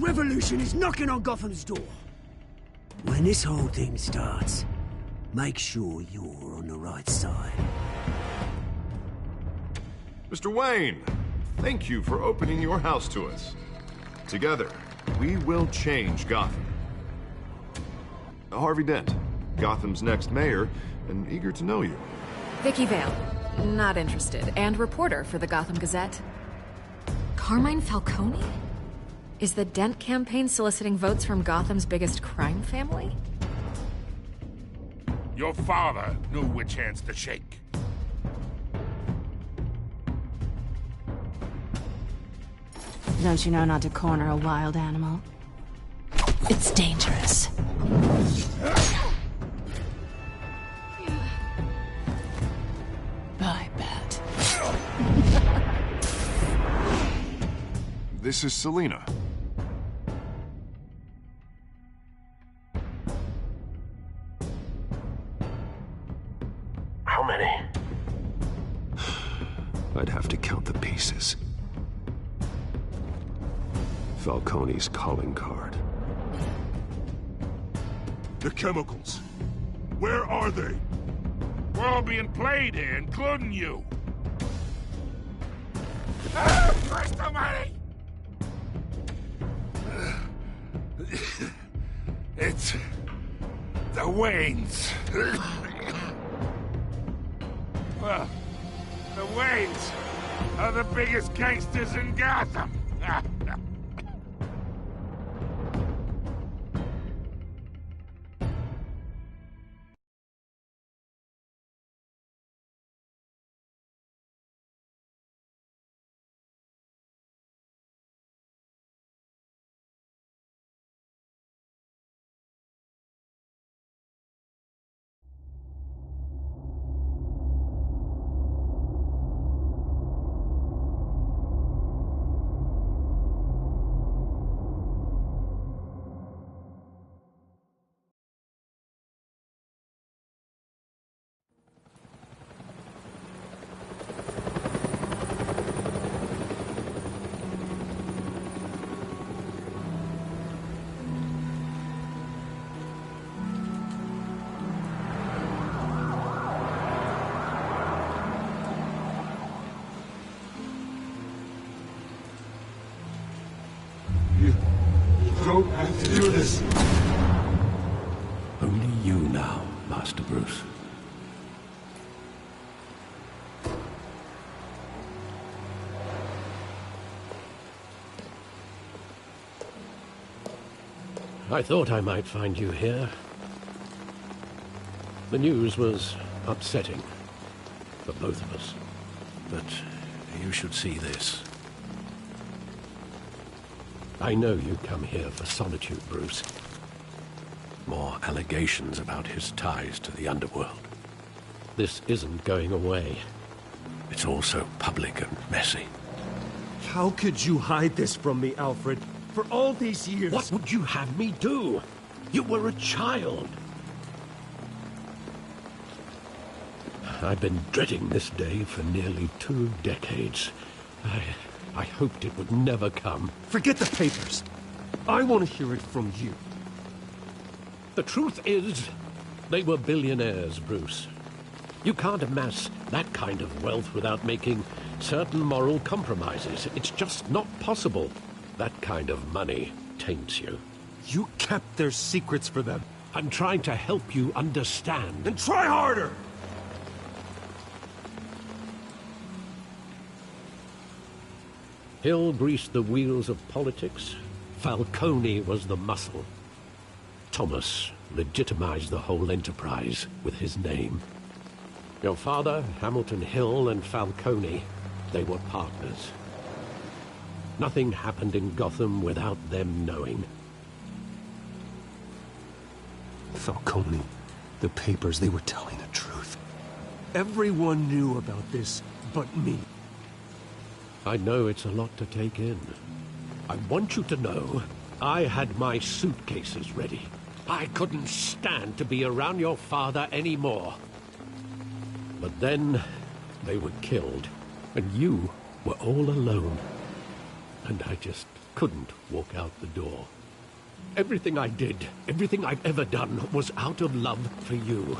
revolution is knocking on Gotham's door. When this whole thing starts, make sure you're on the right side. Mr. Wayne, thank you for opening your house to us. Together, we will change Gotham. Harvey Dent, Gotham's next mayor, and eager to know you. Vicky Vale, not interested, and reporter for the Gotham Gazette. Carmine Falcone? Is the Dent campaign soliciting votes from Gotham's biggest crime family? Your father knew which hands to shake. Don't you know not to corner a wild animal? It's dangerous. I bet. This is Selina. How many? I'd have to count the pieces. Falcone's calling card. The chemicals. Where are they? We're all being played here, including you. Christ almighty! It's the Waynes. Well, the Waynes are the biggest gangsters in Gotham. Don't have to do this. Only you now, Master Bruce. I thought I might find you here. The news was upsetting for both of us. But you should see this. I know you come here for solitude, Bruce. More allegations about his ties to the underworld. This isn't going away. It's all so public and messy. How could you hide this from me, Alfred? For all these years... What would you have me do? You were a child. I've been dreading this day for nearly 2 decades. I hoped it would never come. Forget the papers. I want to hear it from you. The truth is, they were billionaires, Bruce. You can't amass that kind of wealth without making certain moral compromises. It's just not possible. That kind of money taints you. You kept their secrets for them. I'm trying to help you understand. Then try harder! Hill greased the wheels of politics. Falcone was the muscle. Thomas legitimized the whole enterprise with his name. Your father, Hamilton Hill, and Falcone, they were partners. Nothing happened in Gotham without them knowing. Falcone, the papers, they were telling the truth. Everyone knew about this but me. I know it's a lot to take in. I want you to know I had my suitcases ready. I couldn't stand to be around your father anymore. But then they were killed, and you were all alone. and I just couldn't walk out the door. Everything I did, everything I've ever done, was out of love for you.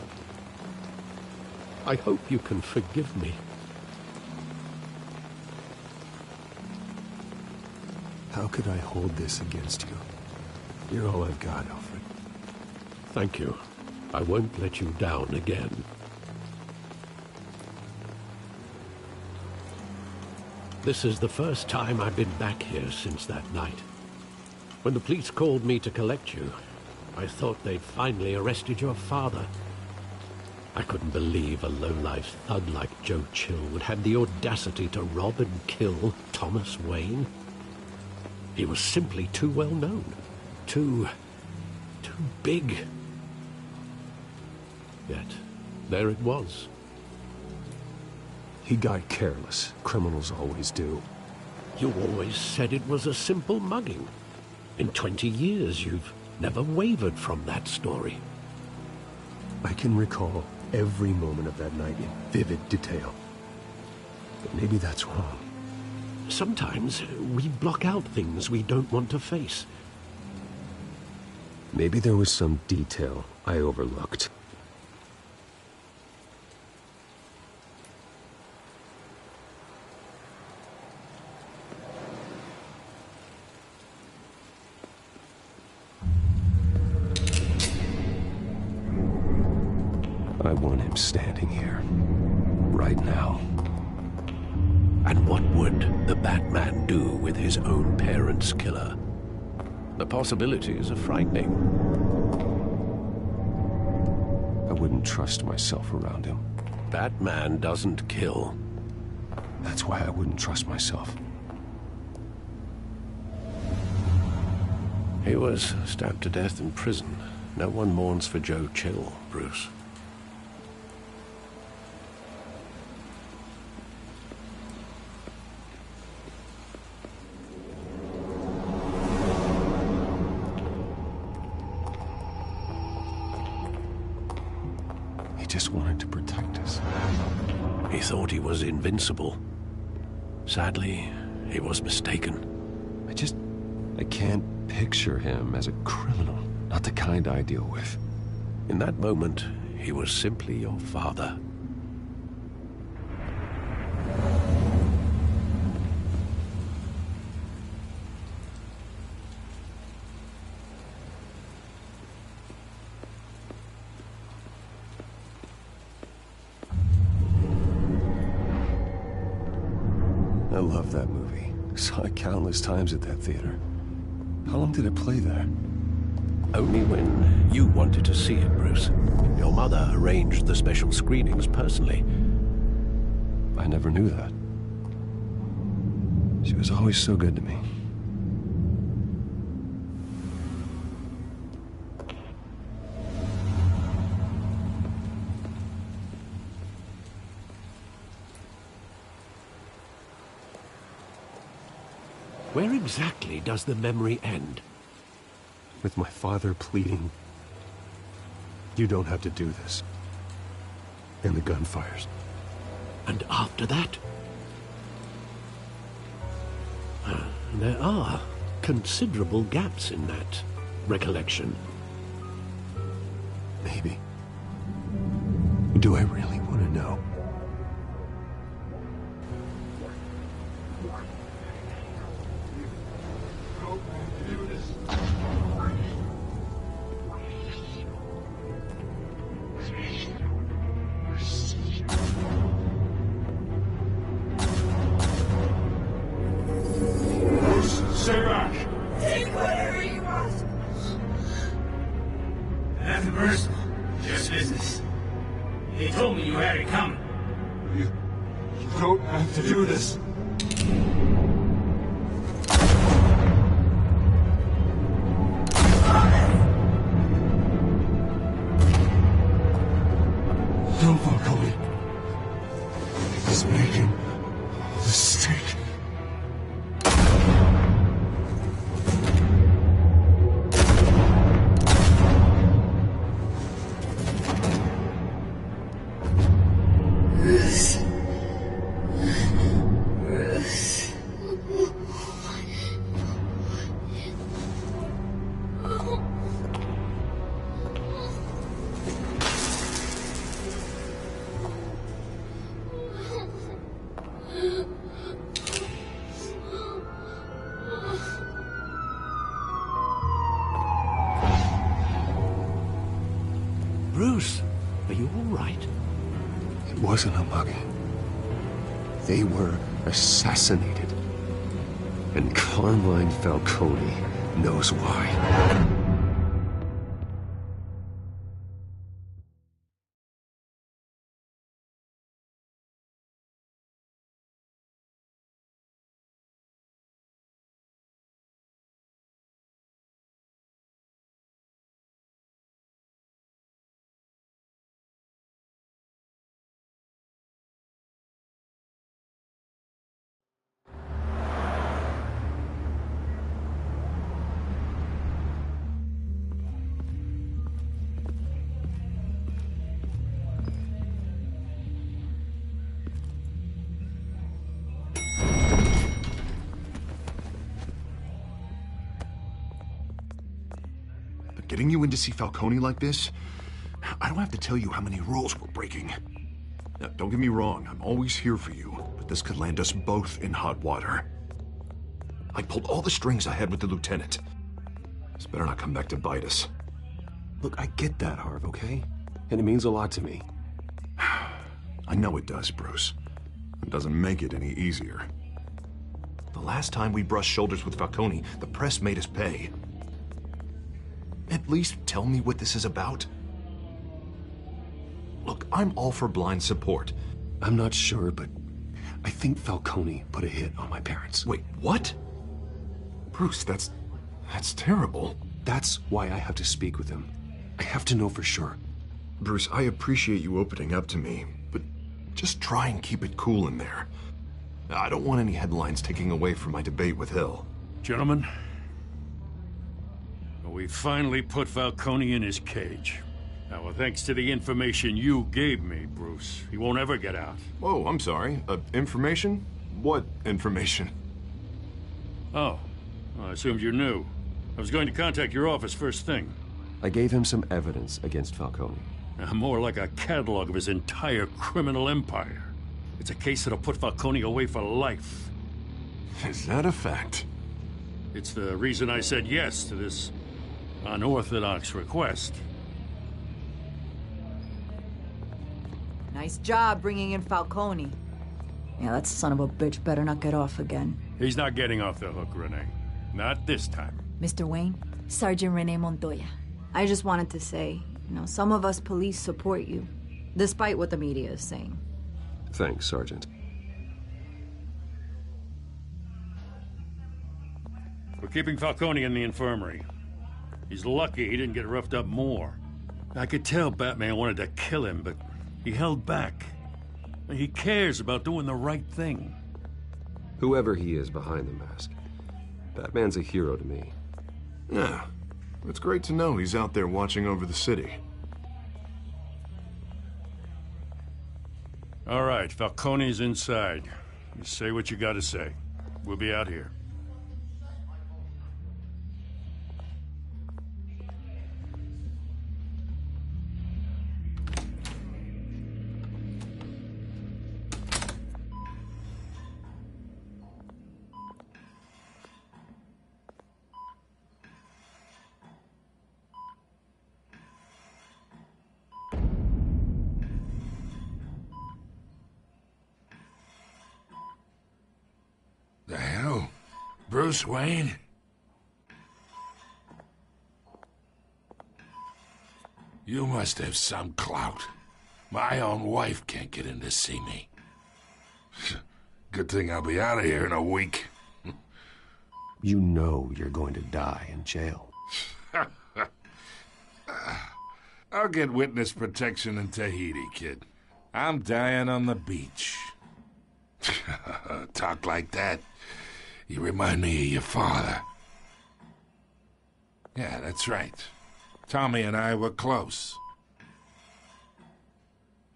I hope you can forgive me. How could I hold this against you? You're all I've got, Alfred. Thank you. I won't let you down again. This is the first time I've been back here since that night. When the police called me to collect you, I thought they'd finally arrested your father. I couldn't believe a low-life thug like Joe Chill would have the audacity to rob and kill Thomas Wayne. He was simply too well known. Too big. Yet, there it was. He got careless. Criminals always do. You always said it was a simple mugging. In 20 years, you've never wavered from that story. I can recall every moment of that night in vivid detail. But maybe that's wrong. Sometimes we block out things we don't want to face. Maybe there was some detail I overlooked. I want him standing here, right now. And what would the Batman do with his own parents' killer? The possibilities are frightening. I wouldn't trust myself around him. Batman doesn't kill. That's why I wouldn't trust myself. He was stabbed to death in prison. No one mourns for Joe Chill, Bruce. He just wanted to protect us. He thought he was invincible. Sadly, he was mistaken. I can't picture him as a criminal. Not the kind I deal with. In that moment, he was simply your father. I love that movie. Saw it countless times at that theater. How long did it play there? Only when you wanted to see it, Bruce. Your mother arranged the special screenings personally. I never knew that. She was always so good to me. Where exactly does the memory end? With my father pleading, "You don't have to do this." And the gunfires. And after that? There are considerable gaps in that recollection. Maybe. Do I really want to know? Stay back! Take whatever you want. Nothing personal, just business. They told me you had it coming. You don't have to do this. Don't follow me. He's making a mistake. right? It wasn't a mugging. They were assassinated. And Carmine Falcone knows why. Getting you in to see Falcone like this? I don't have to tell you how many rules we're breaking. Now, don't get me wrong, I'm always here for you, but this could land us both in hot water. I pulled all the strings I had with the lieutenant. This better not come back to bite us. Look, I get that, Harv, okay? And it means a lot to me. I know it does, Bruce. It doesn't make it any easier. The last time we brushed shoulders with Falcone, the press made us pay. At least tell me what this is about. Look, I'm all for blind support. I'm not sure, but I think Falcone put a hit on my parents. Wait, what? Bruce, that's terrible. That's why I have to speak with him. I have to know for sure. Bruce, I appreciate you opening up to me, but just try and keep it cool in there. I don't want any headlines taking away from my debate with Hill. Gentlemen, we finally put Falcone in his cage. Now, thanks to the information you gave me, Bruce, he won't ever get out. Whoa, I'm sorry. Information? What information? Oh, well, I assumed you knew. I was going to contact your office first thing. I gave him some evidence against Falcone. More like a catalog of his entire criminal empire. It's a case that'll put Falcone away for life. Is that a fact? It's the reason I said yes to this unorthodox request. Nice job bringing in Falcone. Yeah, that son of a bitch better not get off again. He's not getting off the hook, Renee. Not this time. Mr. Wayne, Sergeant Renee Montoya. I just wanted to say, some of us police support you, despite what the media is saying. Thanks, Sergeant. We're keeping Falcone in the infirmary. He's lucky he didn't get roughed up more. I could tell Batman wanted to kill him, but he held back. He cares about doing the right thing. Whoever he is behind the mask, Batman's a hero to me. Yeah, it's great to know he's out there watching over the city. All right, Falcone's inside. You say what you gotta say. We'll be out here. The hell? Bruce Wayne? You must have some clout. My own wife can't get in to see me. Good thing I'll be out of here in a week. You know you're going to die in jail. I'll get witness protection in Tahiti, kid. I'm dying on the beach. Talk like that. You remind me of your father. Yeah, that's right. Tommy and I were close.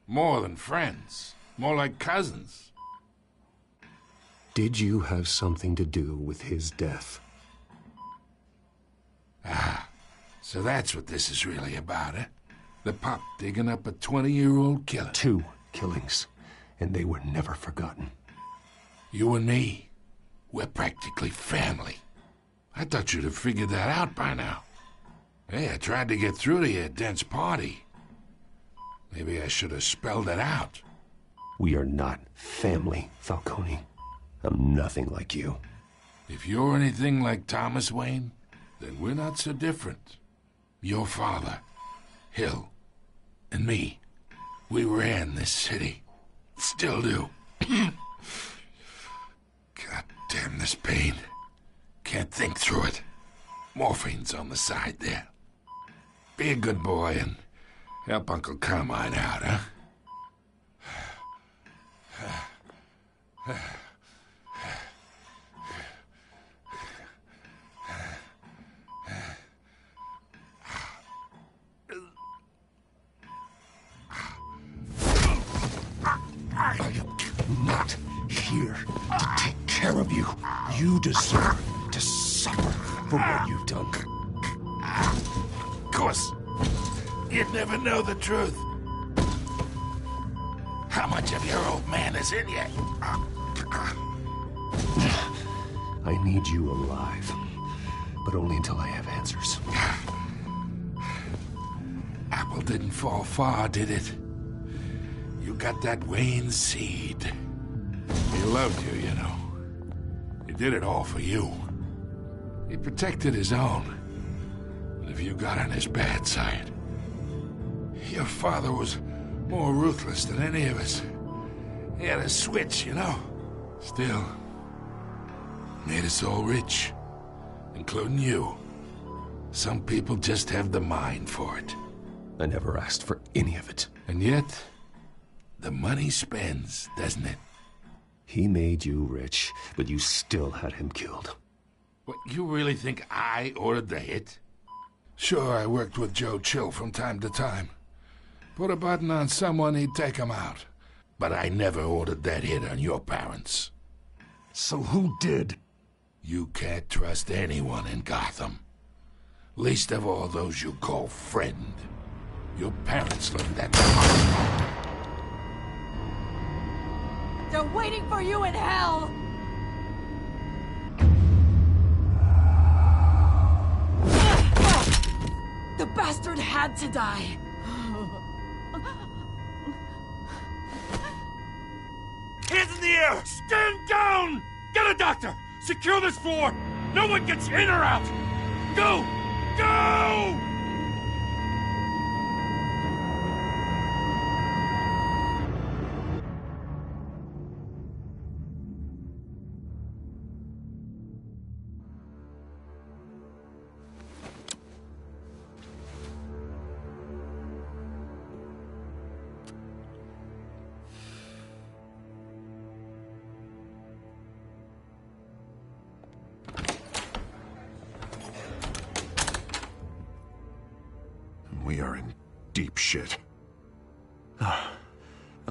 More than friends. More like cousins. Did you have something to do with his death? So that's what this is really about, eh? The pup digging up a 20-year-old killer. 2 killings, and they were never forgotten. You and me, we're practically family. I thought you'd have figured that out by now. Hey, I tried to get through to your dense party. Maybe I should have spelled it out. We are not family, Falcone. I'm nothing like you. If you're anything like Thomas Wayne, then we're not so different. Your father, Hill, and me, we ran this city. Still do. God damn this pain. Can't think through it. Morphine's on the side there. Be a good boy and help Uncle Carmine out, huh? I am not here to take care of you. You deserve to suffer for what you've done. Of course, you'd never know the truth. How much of your old man is in you? I need you alive, but only until I have answers. Apple didn't fall far, did it? You got that Wayne seed. He loved you, you know. He did it all for you. He protected his own. But if you got on his bad side, your father was more ruthless than any of us. He had a switch, you know. Still, made us all rich, including you. Some people just have the mind for it. I never asked for any of it. And yet, the money spends, doesn't it? He made you rich, but you still had him killed. What, you really think I ordered the hit? Sure, I worked with Joe Chill from time to time. Put a button on someone, he'd take him out. But I never ordered that hit on your parents. So who did? You can't trust anyone in Gotham. Least of all those you call friend. Your parents learned that. They're waiting for you in hell! The bastard had to die. Hands in the air! Stand down! Get a doctor! Secure this floor! No one gets in or out! Go! Go! We are in deep shit. I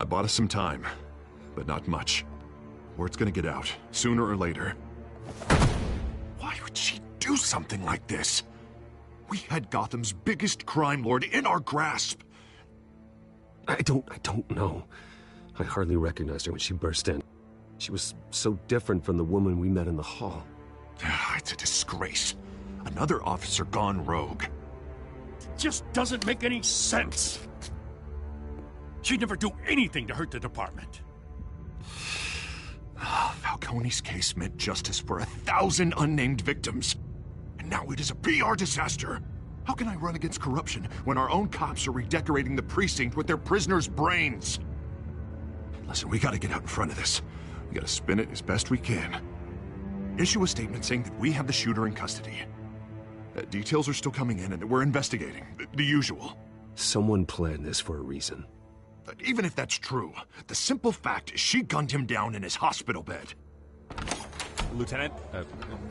bought us some time, but not much. Word's gonna get out, sooner or later. Why would she do something like this? We had Gotham's biggest crime lord in our grasp. I don't know. I hardly recognized her when she burst in. She was so different from the woman we met in the hall. It's a disgrace. Another officer gone rogue. Just doesn't make any sense. She'd never do anything to hurt the department. Falcone's case meant justice for 1,000 unnamed victims. And now it is a PR disaster. How can I run against corruption when our own cops are redecorating the precinct with their prisoners' brains? Listen, we gotta get out in front of this. We gotta spin it as best we can. Issue a statement saying that we have the shooter in custody. Details are still coming in and that we're investigating. The usual. Someone planned this for a reason. Even if that's true, the simple fact is she gunned him down in his hospital bed. Lieutenant,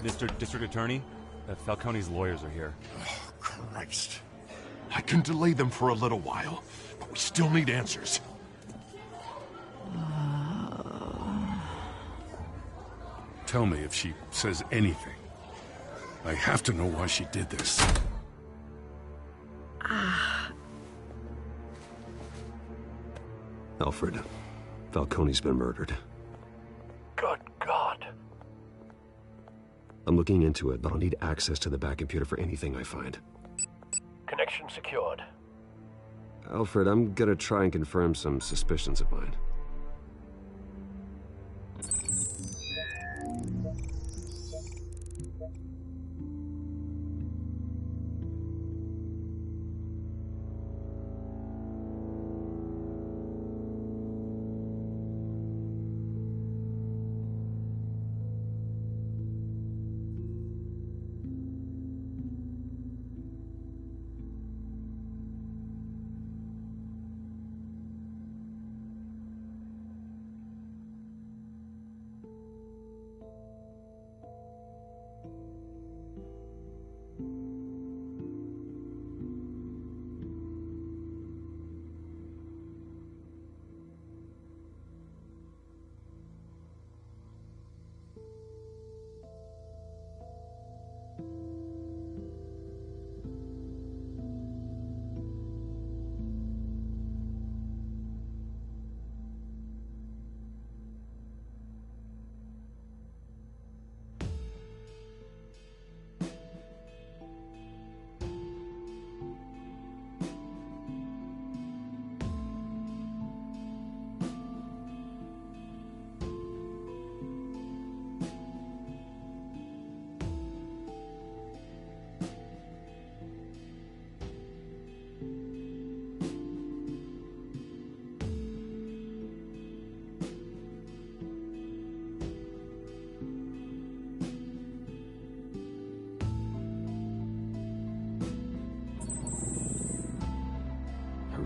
Mr. District Attorney, Falcone's lawyers are here. Oh, Christ. I can delay them for a little while, but we still need answers. Tell me if she says anything. I have to know why she did this. Alfred, Falcone's been murdered. Good God. I'm looking into it, but I'll need access to the back computer for anything I find. Connection secured. Alfred, I'm gonna try and confirm some suspicions of mine.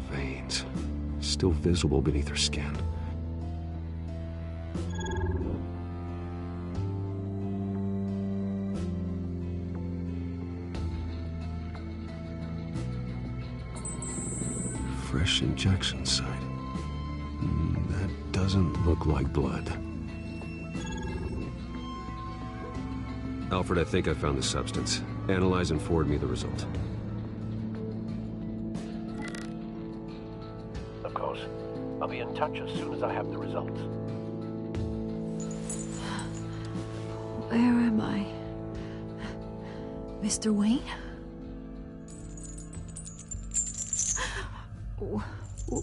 Veins, still visible beneath her skin. Fresh injection site. That doesn't look like blood. Alfred, I think I found the substance. Analyze and forward me the result. I'll be in touch as soon as I have the results. Where am I? Mr. Wayne?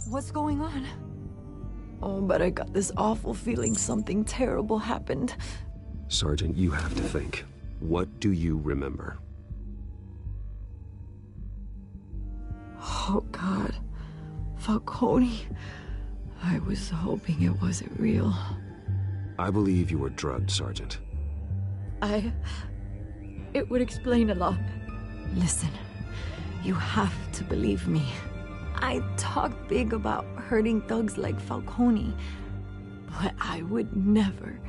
What's going on? Oh, but I got this awful feeling something terrible happened. Sergeant, you have to think. What do you remember? Oh, God. Falcone. I was hoping it wasn't real. I believe you were drugged, Sergeant. It would explain a lot. Listen, you have to believe me. I talked big about hurting thugs like Falcone, but I would never,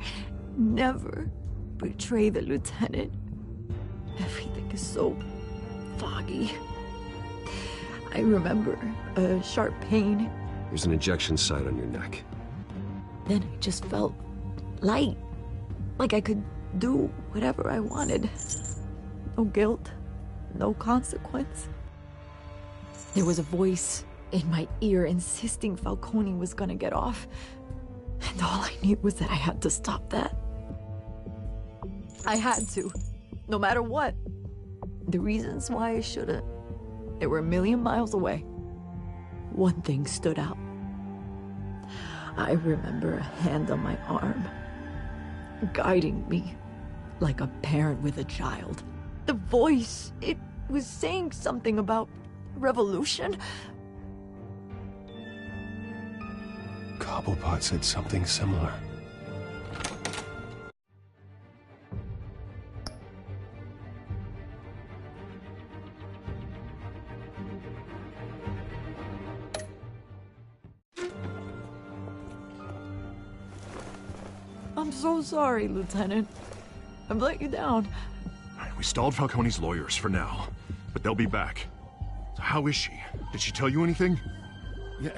never betray the lieutenant. Everything is so foggy. I remember a sharp pain. There's an injection site on your neck. Then I just felt light. Like I could do whatever I wanted. No guilt, no consequence. There was a voice in my ear insisting Falcone was gonna get off. And all I knew was that I had to stop that. I had to, no matter what. The reasons why I shouldn't, they were a million miles away. One thing stood out. I remember a hand on my arm, guiding me like a parent with a child. The voice, it was saying something about revolution. Cobblepot said something similar. I'm so sorry, Lieutenant. I've let you down. We stalled Falcone's lawyers for now, but they'll be back. So how is she? Did she tell you anything? Yeah,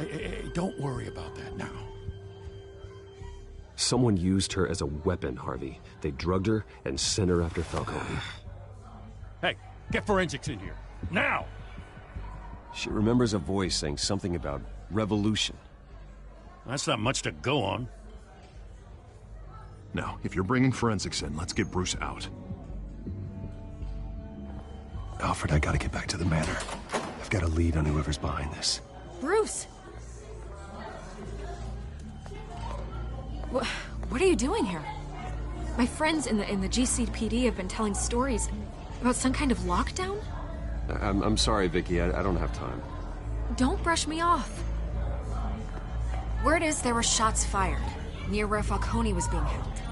don't worry about that now. Someone used her as a weapon, Harvey. They drugged her and sent her after Falcone. Hey, get forensics in here. Now! She remembers a voice saying something about revolution. That's not much to go on. Now, if you're bringing forensics in, let's get Bruce out. Alfred, I gotta get back to the manor. I've got a lead on whoever's behind this. Bruce! What are you doing here? My friends in the GCPD have been telling stories about some kind of lockdown? I'm sorry, Vicky. I don't have time. Don't brush me off. Word is there were shots fired near where Falcone was being held.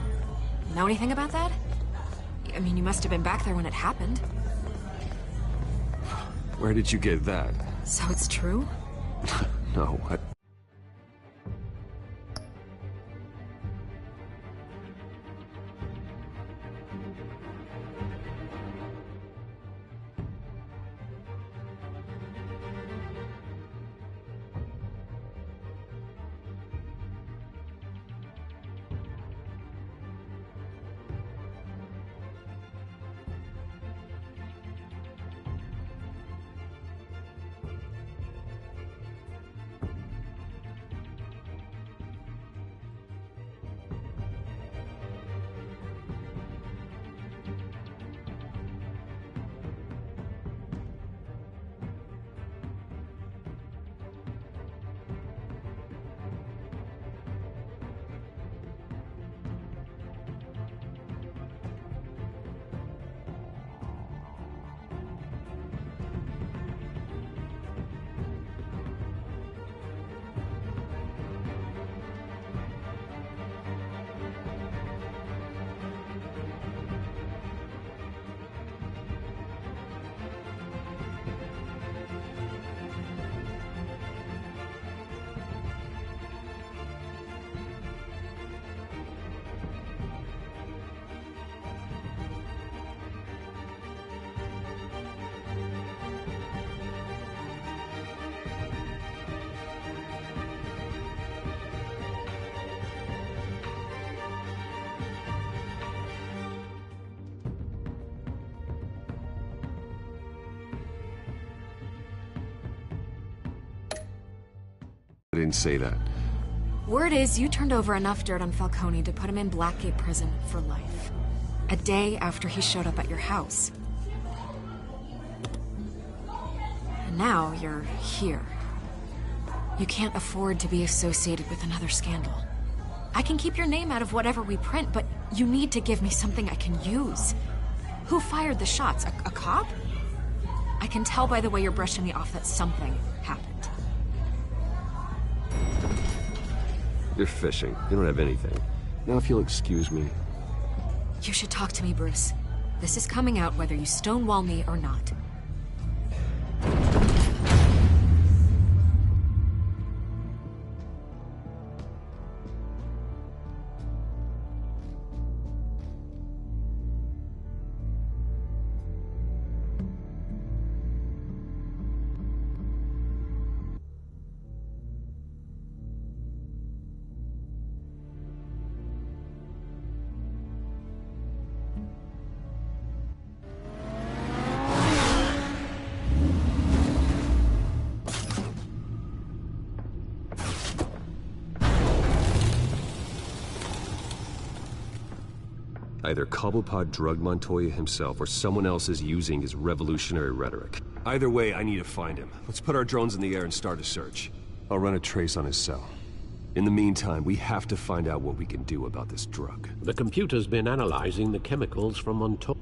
Know anything about that? I mean, you must have been back there when it happened. Where did you get that? So it's true? No, I didn't say that. Word is you turned over enough dirt on Falcone to put him in Blackgate Prison for life. A day after he showed up at your house. And now you're here. You can't afford to be associated with another scandal. I can keep your name out of whatever we print, but you need to give me something I can use. Who fired the shots? A cop? I can tell by the way you're brushing me off that something happened. You're fishing. You don't have anything. Now if you'll excuse me. You should talk to me, Bruce. This is coming out whether you stonewall me or not. Either Cobblepot drugged Montoya himself, or someone else is using his revolutionary rhetoric. Either way, I need to find him. Let's put our drones in the air and start a search. I'll run a trace on his cell. In the meantime, we have to find out what we can do about this drug. The computer's been analyzing the chemicals from Montoya.